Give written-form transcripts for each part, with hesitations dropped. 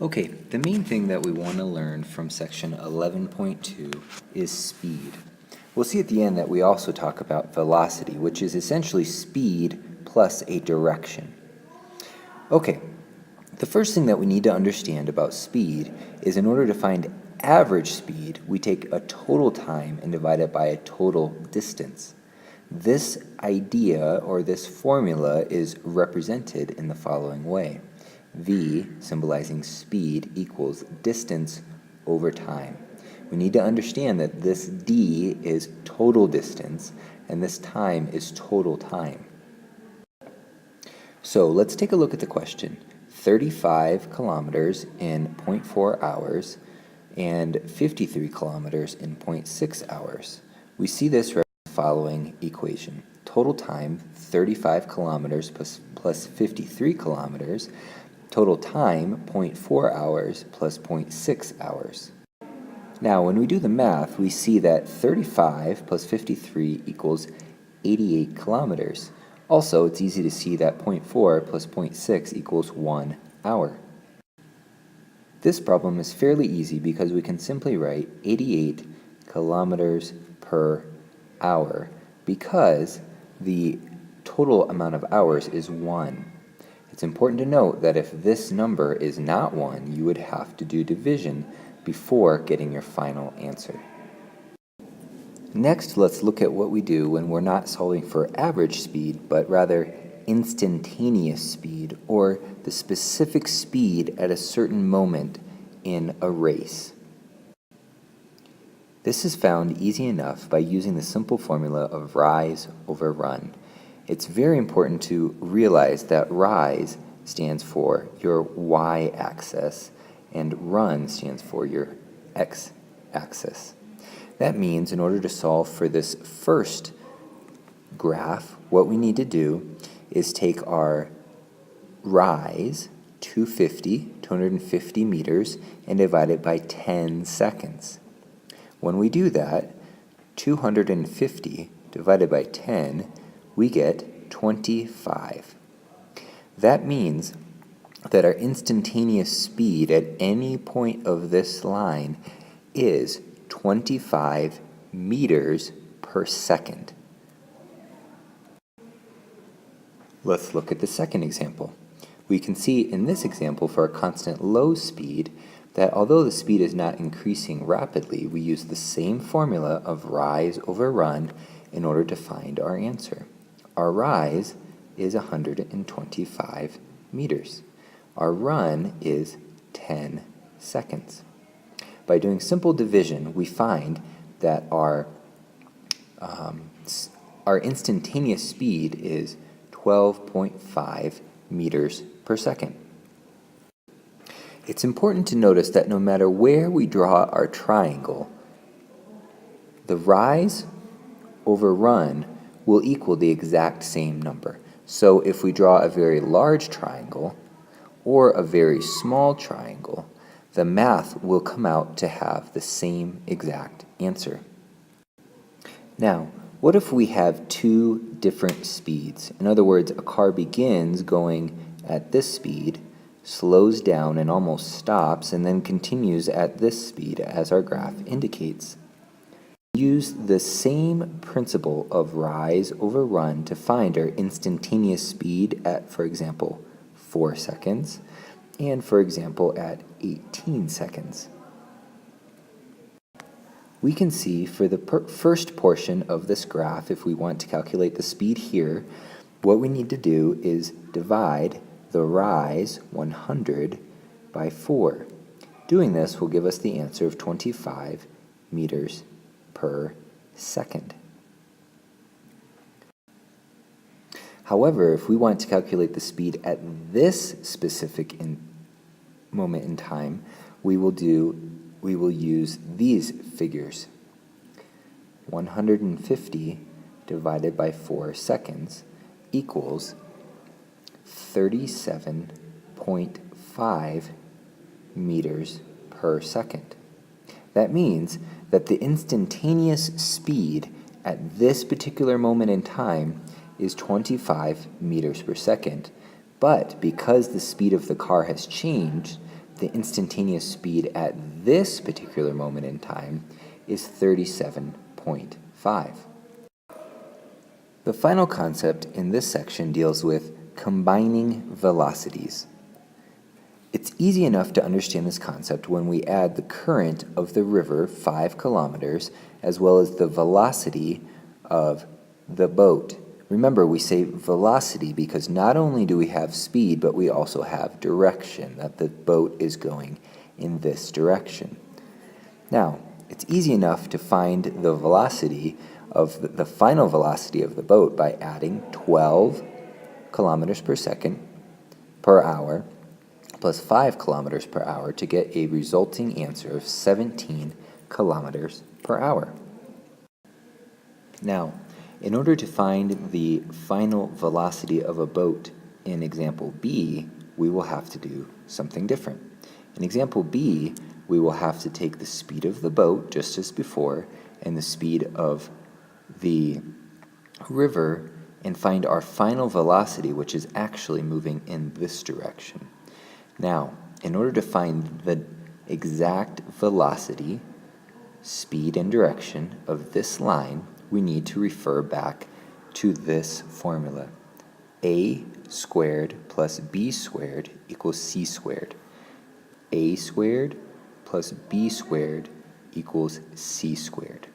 Okay, the main thing that we want to learn from section 11.2 is speed. We'll see at the end that we also talk about velocity, which is essentially speed plus a direction. Okay, the first thing that we need to understand about speed is in order to find average speed, we take a total time and divide it by a total distance. This idea or this formula is represented in the following way. V, symbolizing speed, equals distance over time. We need to understand that this D is total distance and this time is total time. So let's take a look at the question. 35 kilometers in 0.4 hours and 53 kilometers in 0.6 hours. We see this from the following equation. Total time, 35 kilometers plus 53 kilometers. Total time, 0.4 hours plus 0.6 hours. Now, when we do the math, we see that 35 plus 53 equals 88 kilometers. Also, it's easy to see that 0.4 plus 0.6 equals 1 hour. This problem is fairly easy because we can simply write 88 kilometers per hour because the total amount of hours is 1. It's important to note that if this number is not 1, you would have to do division before getting your final answer. Next, let's look at what we do when we're not solving for average speed, but rather instantaneous speed, or the specific speed at a certain moment in a race. This is found easy enough by using the simple formula of rise over run. It's very important to realize that rise stands for your y-axis and run stands for your x-axis. That means in order to solve for this first graph, what we need to do is take our rise, 250 meters, and divide it by 10 seconds. When we do that, 250 divided by 10, we get 25. That means that our instantaneous speed at any point of this line is 25 meters per second. Let's look at the second example. We can see in this example for a constant low speed that although the speed is not increasing rapidly, we use the same formula of rise over run in order to find our answer. Our rise is 125 meters. Our run is 10 seconds. By doing simple division, we find that our instantaneous speed is 12.5 meters per second. It's important to notice that no matter where we draw our triangle, the rise over run will equal the exact same number. So if we draw a very large triangle or a very small triangle, the math will come out to have the same exact answer. Now, what if we have two different speeds? In other words, a car begins going at this speed, slows down and almost stops, and then continues at this speed as our graph indicates. Use the same principle of rise over run to find our instantaneous speed at, for example, 4 seconds, and for example at 18 seconds. We can see for the first portion of this graph, if we want to calculate the speed here, what we need to do is divide the rise, 100, by 4. Doing this will give us the answer of 25 meters per second. However, if we want to calculate the speed at this specific moment in time, we will use these figures. 150 divided by 4 seconds equals 37.5 meters per second. That means that the instantaneous speed at this particular moment in time is 25 meters per second, but because the speed of the car has changed, the instantaneous speed at this particular moment in time is 37.5. The final concept in this section deals with combining velocities. It's easy enough to understand this concept when we add the current of the river, 5 kilometers, as well as the velocity of the boat. Remember, we say velocity because not only do we have speed, but we also have direction, that the boat is going in this direction. Now, it's easy enough to find the velocity of the final velocity of the boat by adding 12 kilometers per second per hour plus 5 kilometers per hour to get a resulting answer of 17 kilometers per hour. Now, in order to find the final velocity of a boat in example B, we will have to do something different. In example B, we will have to take the speed of the boat, just as before, and the speed of the river, and find our final velocity, which is actually moving in this direction. Now, in order to find the exact velocity, speed, and direction of this line, we need to refer back to this formula. A squared plus B squared equals C squared. A squared plus B squared equals C squared.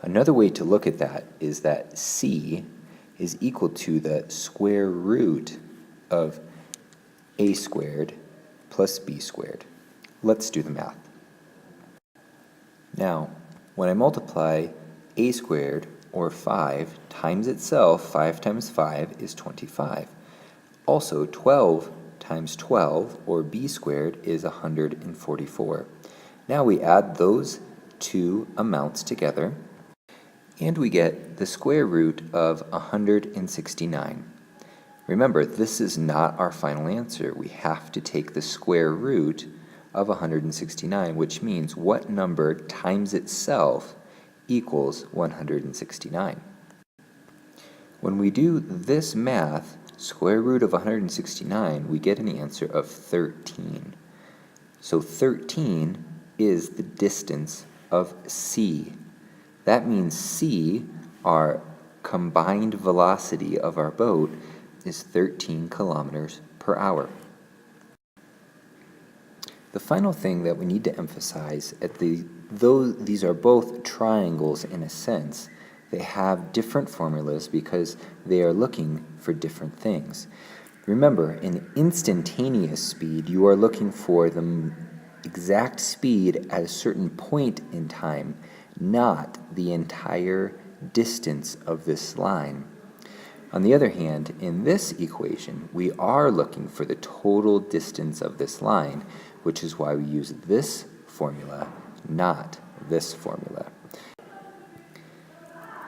Another way to look at that is that C is equal to the square root of A squared plus B squared. Let's do the math. Now, when I multiply A squared, or 5, times itself, 5 times 5 is 25. Also, 12 times 12, or B squared, is 144. Now we add those two amounts together, and we get the square root of 169. Remember, this is not our final answer. We have to take the square root of 169, which means what number times itself equals 169. When we do this math, square root of 169, we get an answer of 13. So 13 is the distance of C. That means C, our combined velocity of our boat, is 13 kilometers per hour. The final thing that we need to emphasize, though these are both triangles in a sense, they have different formulas because they are looking for different things. Remember, in instantaneous speed, you are looking for the exact speed at a certain point in time, not the entire distance of this line. On the other hand, in this equation, we are looking for the total distance of this line, which is why we use this formula, not this formula.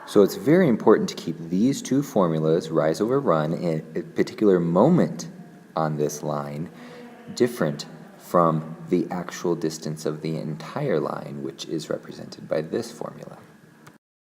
So it's very important to keep these two formulas, rise over run, in a particular moment on this line, different from the actual distance of the entire line, which is represented by this formula.